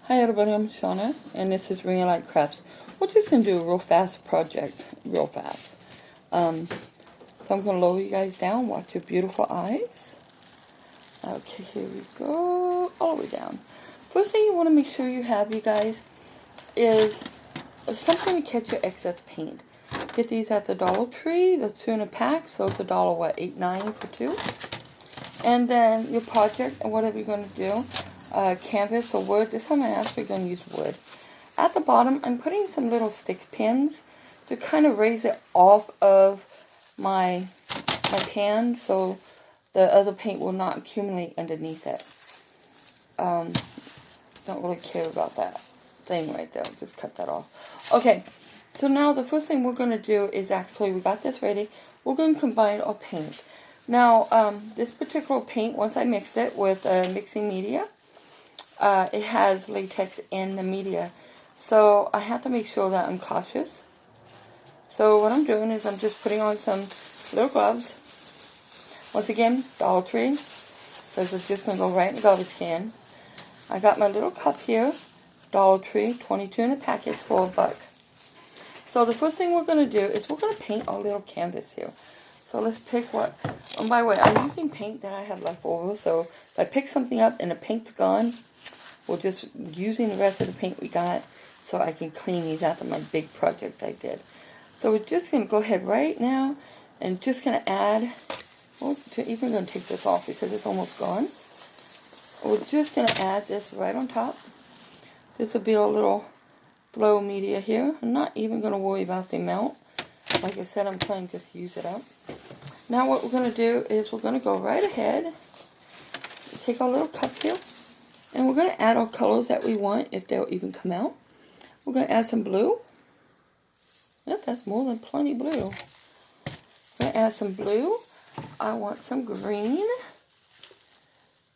Hi everybody, I'm Shauna, and this is Ring of Light Crafts. We're just going to do a real fast project, real fast. So I'm going to lower you guys down, watch your beautiful eyes. Okay, here we go, all the way down. First thing you want to make sure you have, you guys, is something to catch your excess paint. Get these at the Dollar Tree, the 2 in a pack, so it's $1, what, $8.9 for 2. And then your project, and whatever you're going to do, canvas or wood. This time I'm actually going to use wood. At the bottom, I'm putting some little stick pins to kind of raise it off of my pan so the other paint will not accumulate underneath it. Don't really care about that thing right there. Just cut that off. Okay, so now the first thing we're going to do is actually, we got this ready. We're going to combine our paint. Now, this particular paint, once I mix it with mixing media, it has latex in the media. So I have to make sure that I'm cautious. So what I'm doing is I'm just putting on some little gloves. Once again, Dollar Tree, because it's just going to go right in the garbage can. I got my little cup here, Dollar Tree, 22 in a packet for $1. So the first thing we're going to do is we're going to paint our little canvas here. So let's pick what, and by the way, I'm using paint that I have left over, so if I pick something up and the paint's gone, we're just using the rest of the paint we got so I can clean these after my big project I did. So we're just going to go ahead right now and just going to add, well, even going to take this off because it's almost gone. We're just going to add this right on top. This will be a little flow media here. I'm not even going to worry about the amount. Like I said, I'm trying to just use it up. Now what we're going to do is we're going to go right ahead, take our little cup here, and we're going to add our colors that we want, if they'll even come out. We're going to add some blue. Yep, that's more than plenty blue. I'm going to add some blue. I want some green.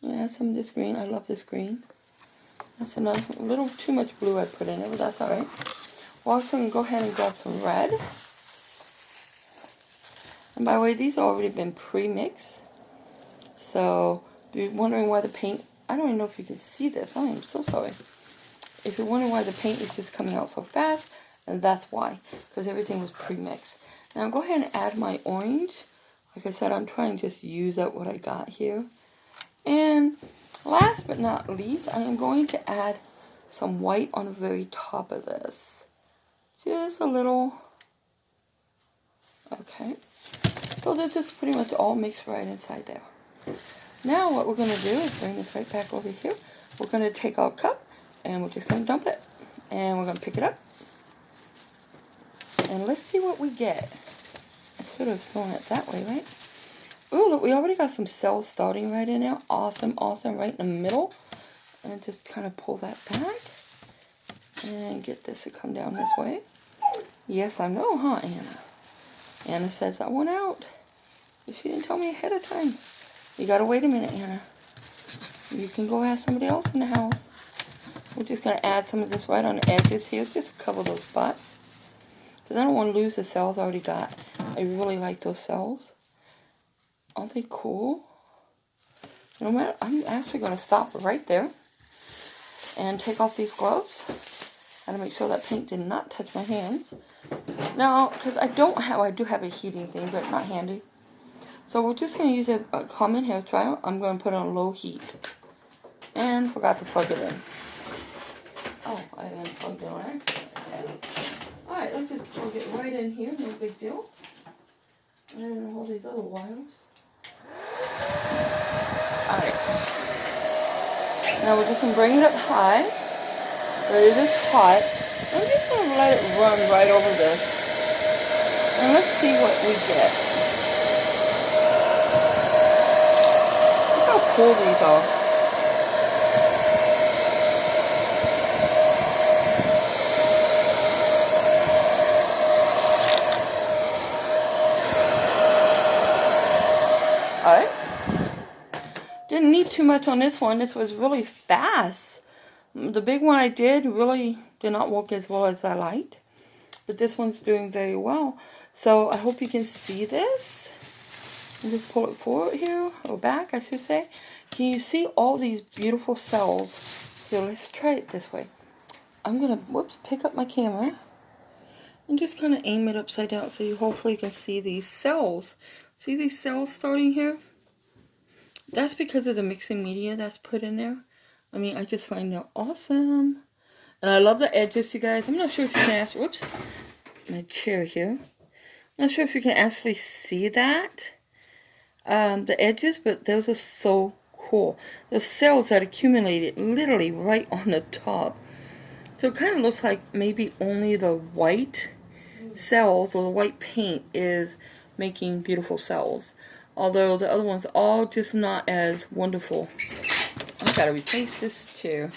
I'm going to add some of this green. I love this green. That's enough. A little too much blue I put in it, but that's alright. We're also going to go ahead and grab some red. And by the way, these have already been pre-mixed. So, if you're wondering why the paint, I don't even know if you can see this. I am so sorry. If you're wondering why the paint is just coming out so fast, and that's why. Because everything was pre-mixed. Now, go ahead and add my orange. Like I said, I'm trying to just use up what I got here. And last but not least, I am going to add some white on the very top of this. Just a little. Okay. So they're just pretty much all mixed right inside there. Now what we're going to do is bring this right back over here. We're going to take our cup and we're just going to dump it. And we're going to pick it up. And let's see what we get. I should have thrown it that way, right? Oh, look, we already got some cells starting right in there. Awesome, awesome, right in the middle. And just kind of pull that back. And get this to come down this way. Yes, I know, huh, Anna? Anna says I want out. But she didn't tell me ahead of time. You gotta wait a minute, Anna. You can go ask somebody else in the house. We're just gonna add some of this right on the edges here, just to cover those spots. Because I don't want to lose the cells I already got. I really like those cells. Aren't they cool? No matter, I'm actually gonna stop right there and take off these gloves. I gotta make sure that paint did not touch my hands. Now, because I do have a heating thing, but not handy. So we're just going to use a common hair dryer. I'm going to put it on low heat. And forgot to plug it in. Oh, I haven't plugged it in, right? Yes. Alright, let's just plug it right in here. No big deal. And all these other wires. Alright. Now we're just going to bring it up high. It is hot. I'm just going to let it run right over this. And let's see what we get. Look how cool these are. Alright. Didn't need too much on this one. This was really fast. The big one I did really did not work as well as I liked. But this one's doing very well. So I hope you can see this. Just pull it forward here, or back I should say. Can you see all these beautiful cells So let's try it this way. I'm gonna, pick up my camera and just kind of aim it upside down so you hopefully can see these cells. See these cells starting here? That's because of the mixing media that's put in there. I mean, I just find them awesome. And I love the edges, you guys. I'm not sure if you can my chair here. I'm not sure if you can actually see that. The edges, but those are so cool. The cells that accumulated literally right on the top. So it kind of looks like maybe only the white cells or the white paint is making beautiful cells. Although the other ones all just not as wonderful. I gotta replace this too.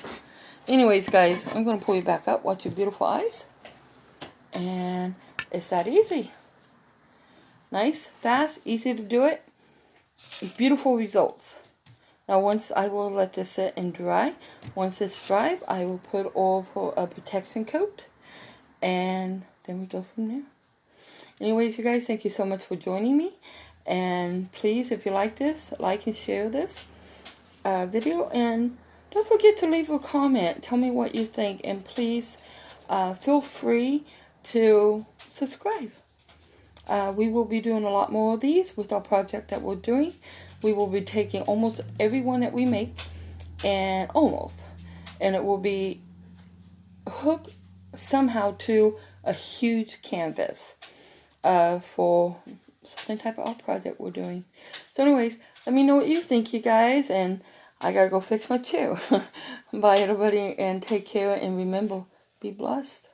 Anyways, guys, I'm gonna pull you back up. Watch your beautiful eyes. And it's that easy. Nice, fast, easy to do it. Beautiful results. Now once I will let this sit and dry. Once it's dry, I will put over a protection coat. And then we go from there. Anyways, you guys, thank you so much for joining me. And please, if you like this, like and share this video. And don't forget to leave a comment. Tell me what you think. And please feel free to subscribe. We will be doing a lot more of these with our project that we're doing. We will be taking almost every one that we make, and it will be hooked somehow to a huge canvas for some type of art project we're doing. So anyways, let me know what you think, you guys, and I gotta go fix my chair. Bye everybody, and take care, and remember, be blessed.